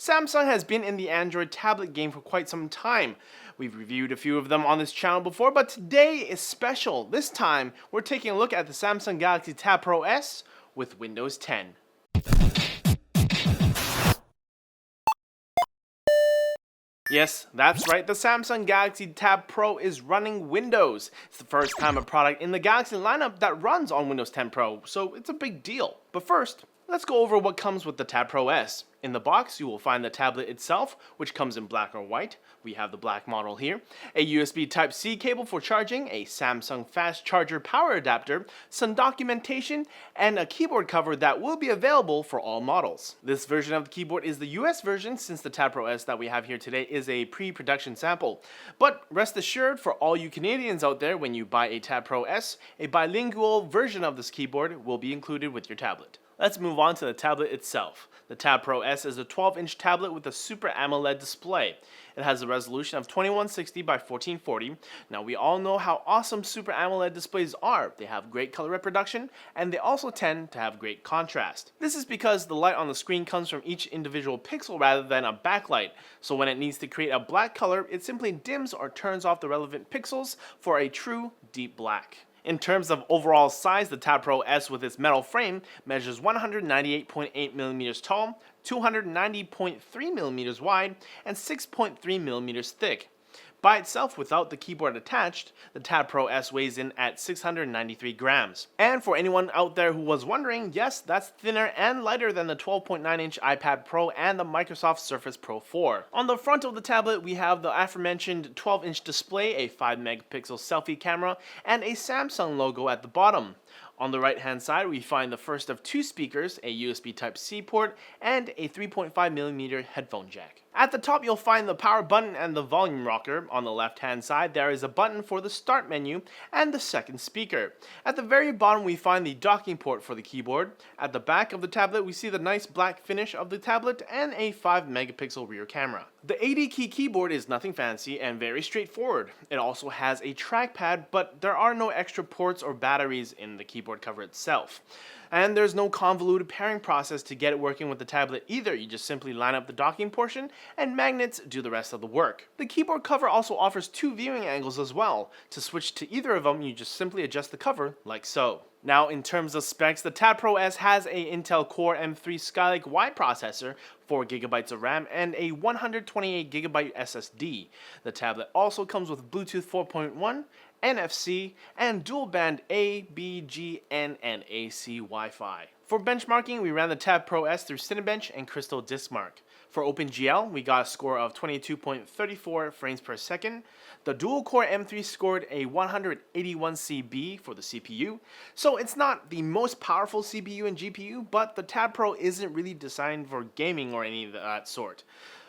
Samsung has been in the Android tablet game for quite some time. We've reviewed a few of them on this channel before, but today is special. This time, we're taking a look at the Samsung Galaxy TabPRO S with Windows 10. Yes, that's right, the Samsung Galaxy Tab Pro is running Windows. It's the first time a product in the Galaxy lineup that runs on Windows 10 Pro, so it's a big deal. But first, let's go over what comes with the Tab Pro S. In the box, you will find the tablet itself, which comes in black or white. We have the black model here. A USB Type-C cable for charging, a Samsung fast charger power adapter, some documentation, and a keyboard cover that will be available for all models. This version of the keyboard is the US version, since the Tab Pro S that we have here today is a pre-production sample. But rest assured, for all you Canadians out there, when you buy a Tab Pro S, a bilingual version of this keyboard will be included with your tablet. Let's move on to the tablet itself. The Tab Pro S is a 12-inch tablet with a Super AMOLED display. It has a resolution of 2160 by 1440. Now, we all know how awesome Super AMOLED displays are. They have great color reproduction, and they also tend to have great contrast. This is because the light on the screen comes from each individual pixel rather than a backlight. So when it needs to create a black color, it simply dims or turns off the relevant pixels for a true deep black. In terms of overall size, the Tab Pro S with its metal frame measures 198.8mm tall, 290.3mm wide, and 6.3mm thick. By itself, without the keyboard attached, the Tab Pro S weighs in at 693 grams. And for anyone out there who was wondering, yes, that's thinner and lighter than the 12.9-inch iPad Pro and the Microsoft Surface Pro 4. On the front of the tablet, we have the aforementioned 12-inch display, a 5-megapixel selfie camera, and a Samsung logo at the bottom. On the right hand side, we find the first of two speakers, a USB Type-C port, and a 3.5mm headphone jack. At the top, you'll find the power button and the volume rocker. On the left hand side, there is a button for the start menu and the second speaker. At the very bottom, we find the docking port for the keyboard. At the back of the tablet, we see the nice black finish of the tablet and a 5-megapixel rear camera. The 80-key keyboard is nothing fancy and very straightforward. It also has a trackpad, but there are no extra ports or batteries in the keyboard cover itself. And there's no convoluted pairing process to get it working with the tablet either. You just simply line up the docking portion and magnets do the rest of the work. The keyboard cover also offers two viewing angles as well. To switch to either of them, you just simply adjust the cover like so. Now, in terms of specs, the Tab Pro S has a Intel Core M3 Skylake Y processor, 4GB of RAM, and a 128GB SSD. The tablet also comes with Bluetooth 4.1, NFC, and dual-band A, B, G, N, and AC Wi-Fi. For benchmarking, we ran the Tab Pro S through Cinebench and Crystal DiskMark. For OpenGL, we got a score of 22.34 frames per second. The dual-core M3 scored a 181 CB for the CPU, so it's not the most powerful CPU and GPU, but the Tab Pro isn't really designed for gaming or any of that sort.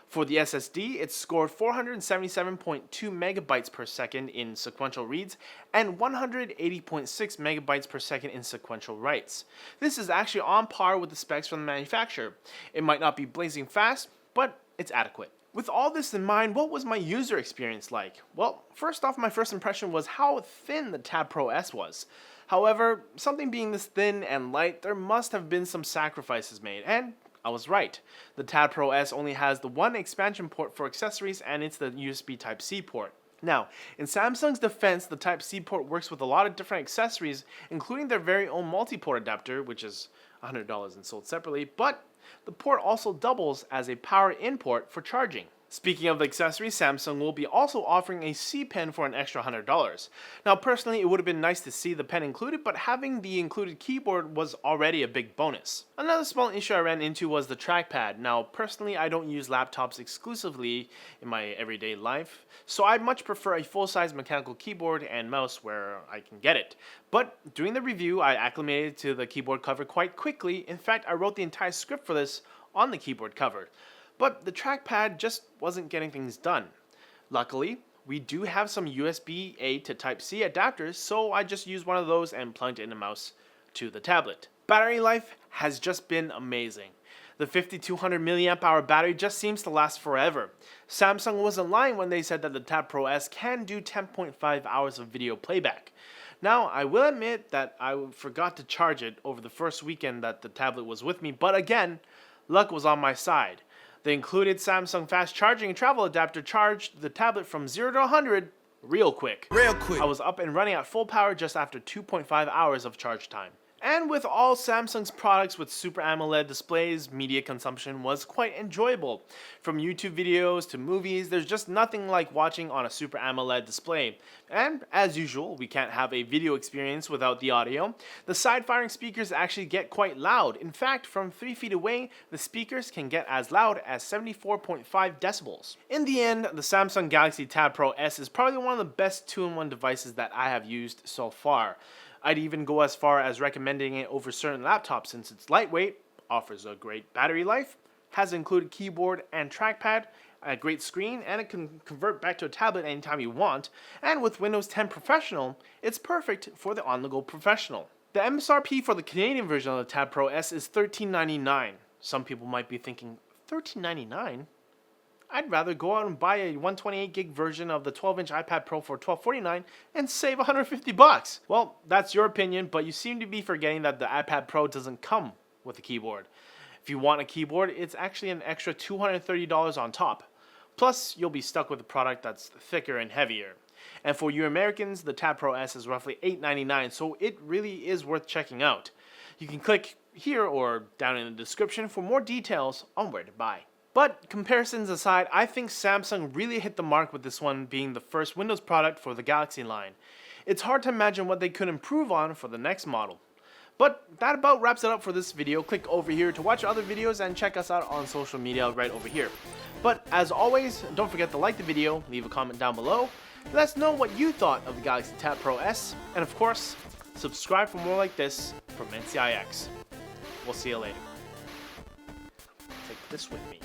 For the SSD, it scored 477.2 megabytes per second in sequential reads and 180.6 megabytes per second in sequential writes. This is actually on par with the specs from the manufacturer. It might not be blazing fast, but it's adequate. With all this in mind, what was my user experience like? Well, first off, my first impression was how thin the Tab Pro S was. However, something being this thin and light, there must have been some sacrifices made, and I was right. The Tab Pro S only has the one expansion port for accessories, and it's the USB Type-C port. Now, in Samsung's defense, the Type-C port works with a lot of different accessories, including their very own multi-port adapter, which is $100 and sold separately, but the port also doubles as a power in port for charging. Speaking of the accessories, Samsung will be also offering a C pen for an extra $100. Now, personally, it would have been nice to see the pen included, but having the included keyboard was already a big bonus. Another small issue I ran into was the trackpad. Now, personally, I don't use laptops exclusively in my everyday life, so I much prefer a full-size mechanical keyboard and mouse where I can get it. But during the review, I acclimated to the keyboard cover quite quickly. In fact, I wrote the entire script for this on the keyboard cover. But the trackpad just wasn't getting things done. Luckily, we do have some USB-A to Type-C adapters, so I just used one of those and plugged in a mouse to the tablet. Battery life has just been amazing. The 5200 mAh battery just seems to last forever. Samsung wasn't lying when they said that the Tab Pro S can do 10.5 hours of video playback. Now, I will admit that I forgot to charge it over the first weekend that the tablet was with me, but again, luck was on my side. The included Samsung fast charging and travel adapter charged the tablet from 0 to 100 real quick. I was up and running at full power just after 2.5 hours of charge time. And with all Samsung's products with Super AMOLED displays, media consumption was quite enjoyable. From YouTube videos to movies, there's just nothing like watching on a Super AMOLED display. And as usual, we can't have a video experience without the audio. The side-firing speakers actually get quite loud. In fact, from 3 feet away, the speakers can get as loud as 74.5 decibels. In the end, the Samsung Galaxy TabPRO S is probably one of the best 2-in-1 devices that I have used so far. I'd even go as far as recommending it over certain laptops since it's lightweight, offers a great battery life, has included keyboard and trackpad, a great screen, and it can convert back to a tablet anytime you want, and with Windows 10 Professional, it's perfect for the on-the-go professional. The MSRP for the Canadian version of the TabPRO S is $13.99. Some people might be thinking, $13.99? I'd rather go out and buy a 128 gig version of the 12-inch iPad Pro for $12.49 and save $150. Well, that's your opinion, but you seem to be forgetting that the iPad Pro doesn't come with a keyboard. If you want a keyboard, it's actually an extra $230 on top. Plus, you'll be stuck with a product that's thicker and heavier. And for you Americans, the TabPRO S is roughly $8.99, so it really is worth checking out. You can click here or down in the description for more details on where to buy. But comparisons aside, I think Samsung really hit the mark with this one being the first Windows product for the Galaxy line. It's hard to imagine what they could improve on for the next model. But that about wraps it up for this video. Click over here to watch other videos and check us out on social media right over here. But as always, don't forget to like the video, leave a comment down below, let us know what you thought of the Galaxy TabPRO S, and of course, subscribe for more like this from NCIX. We'll see you later. Take this with me.